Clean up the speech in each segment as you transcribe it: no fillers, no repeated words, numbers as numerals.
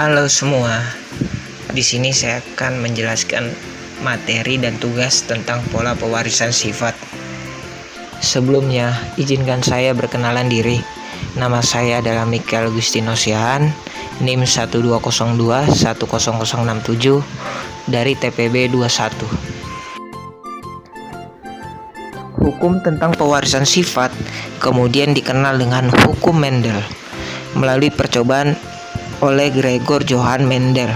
Halo semua, di sini saya akan menjelaskan materi dan tugas tentang pola pewarisan sifat. Sebelumnya, izinkan saya berkenalan diri. Nama saya adalah Michael Agustino Siahan, NIM 1202-10067 dari TPB 21. Hukum tentang pewarisan sifat kemudian dikenal dengan hukum Mendel melalui percobaan oleh Gregor Johann Mendel.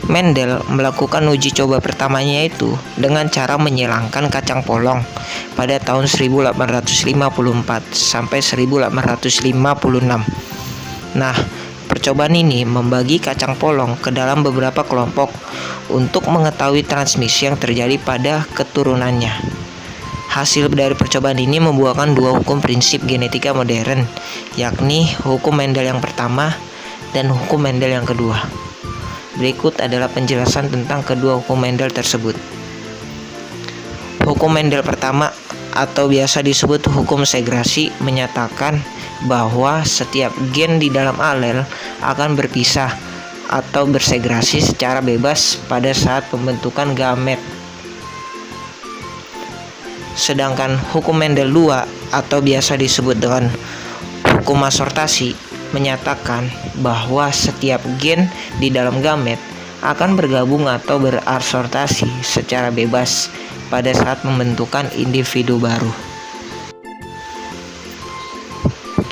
Mendel melakukan uji coba pertamanya itu dengan cara menyilangkan kacang polong pada tahun 1854 sampai 1856. Nah, percobaan ini membagi kacang polong ke dalam beberapa kelompok untuk mengetahui transmisi yang terjadi pada keturunannya. Hasil dari percobaan ini membuahkan dua hukum prinsip genetika modern, yakni hukum Mendel yang pertama dan hukum Mendel yang kedua. Berikut adalah penjelasan tentang kedua hukum Mendel tersebut. Hukum Mendel pertama atau biasa disebut hukum segresi menyatakan bahwa setiap gen di dalam alel akan berpisah atau bersegrasi secara bebas pada saat pembentukan gamet. Sedangkan hukum Mendel 2 atau biasa disebut dengan hukum asortasi menyatakan bahwa setiap gen di dalam gamet akan bergabung atau berasortasi secara bebas pada saat pembentukan individu baru.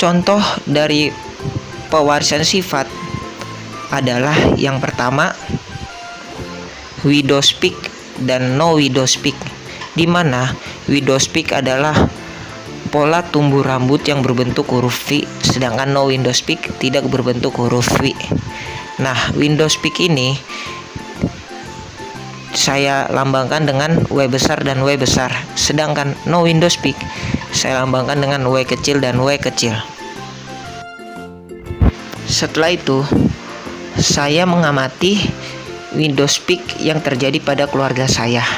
Contoh dari pewarisan sifat adalah yang pertama, Widows-Pick dan no Widows-Pick, di mana Widows-Pick adalah pola tumbuh rambut yang berbentuk huruf V, sedangkan no Widows-Pick tidak berbentuk huruf V. Nah, Widows-Pick ini saya lambangkan dengan W besar dan W besar, sedangkan no Widows-Pick saya lambangkan dengan W kecil dan W kecil. Setelah itu, saya mengamati Widows-Pick yang terjadi pada keluarga saya.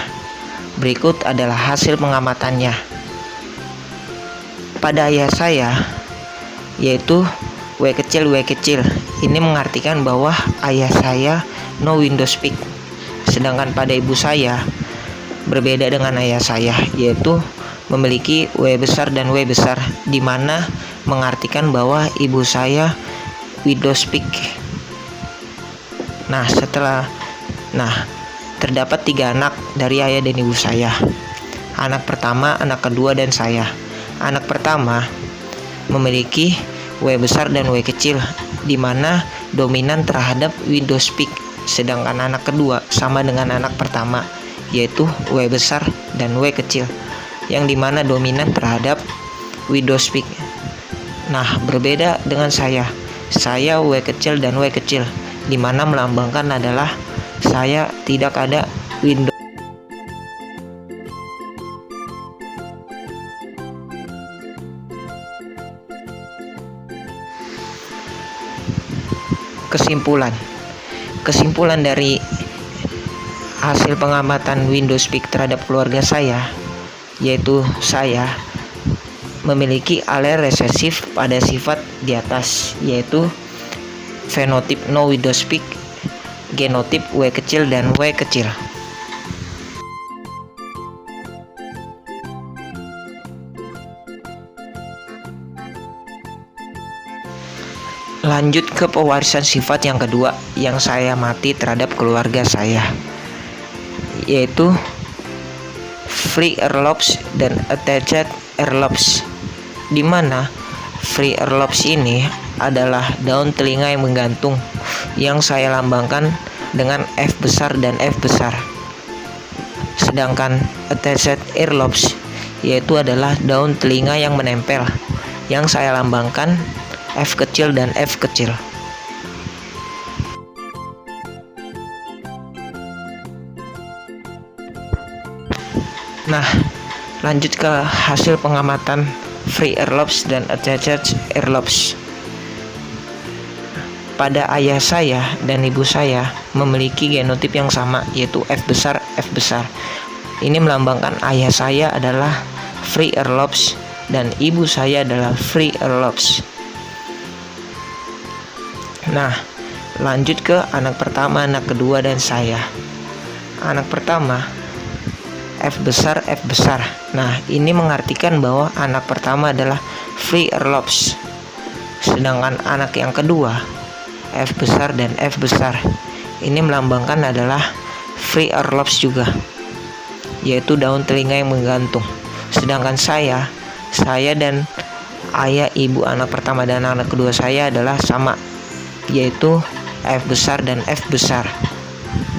Berikut adalah hasil pengamatannya. Pada ayah saya, yaitu W kecil. Ini mengartikan bahwa ayah saya no Widows-Pick. Sedangkan pada ibu saya berbeda dengan ayah saya, yaitu memiliki W besar dan W besar, di mana mengartikan bahwa ibu saya Widows-Pick. Terdapat 3 anak dari ayah dan ibu saya. Anak pertama, anak kedua, dan saya. Anak pertama memiliki W besar dan W kecil, di mana dominan terhadap Widows-Pick. Sedangkan anak kedua sama dengan anak pertama, yaitu W besar dan W kecil, yang dimana dominan terhadap Widows-Pick. Nah, berbeda dengan saya W kecil dan W kecil, di mana melambangkan adalah saya tidak ada Windows. Kesimpulan dari hasil pengamatan Widows-Pick terhadap keluarga saya, yaitu saya memiliki alel resesif pada sifat di atas, yaitu fenotip no Widows-Pick, genotip W kecil dan W kecil. Lanjut ke pewarisan sifat yang kedua yang saya amati terhadap keluarga saya, yaitu free earlobes dan attached earlobes, di mana free earlobes ini adalah daun telinga yang menggantung yang saya lambangkan dengan F besar dan F besar. Sedangkan attached earlobes yaitu adalah daun telinga yang menempel yang saya lambangkan F kecil dan F kecil. Nah, lanjut ke hasil pengamatan free earlobes dan attached earlobes. Pada ayah saya dan ibu saya memiliki genotip yang sama, yaitu F besar F besar. Ini melambangkan ayah saya adalah free earlobes dan ibu saya adalah free earlobes. Nah, Lanjut ke anak pertama, anak kedua, dan saya. Anak pertama, F besar, F besar. Nah, ini mengartikan bahwa anak pertama adalah free Erlobs. Sedangkan anak yang kedua, F besar dan F besar, ini melambangkan adalah free Erlobs juga, yaitu daun telinga yang menggantung. Sedangkan saya dan ayah, ibu anak pertama dan anak kedua saya adalah sama, yaitu F besar dan F besar,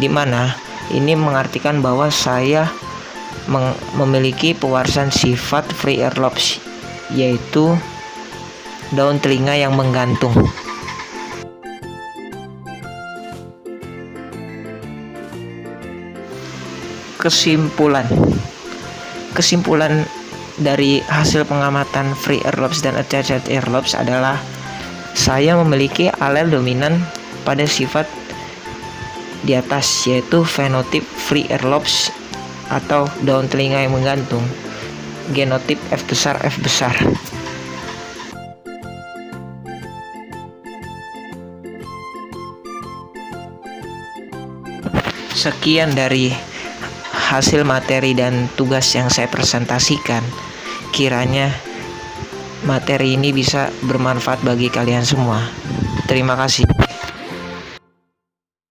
dimana ini mengartikan bahwa saya memiliki pewarisan sifat free Erlobs, yaitu daun telinga yang menggantung. Kesimpulan dari hasil pengamatan free Erlobs dan attached Erlobs adalah saya memiliki alel dominan pada sifat di atas, yaitu fenotip free Erlobs atau daun telinga yang menggantung, genotip F besar F besar. Sekian dari hasil materi dan tugas yang saya presentasikan. Kiranya materi ini bisa bermanfaat bagi kalian semua. Terima kasih.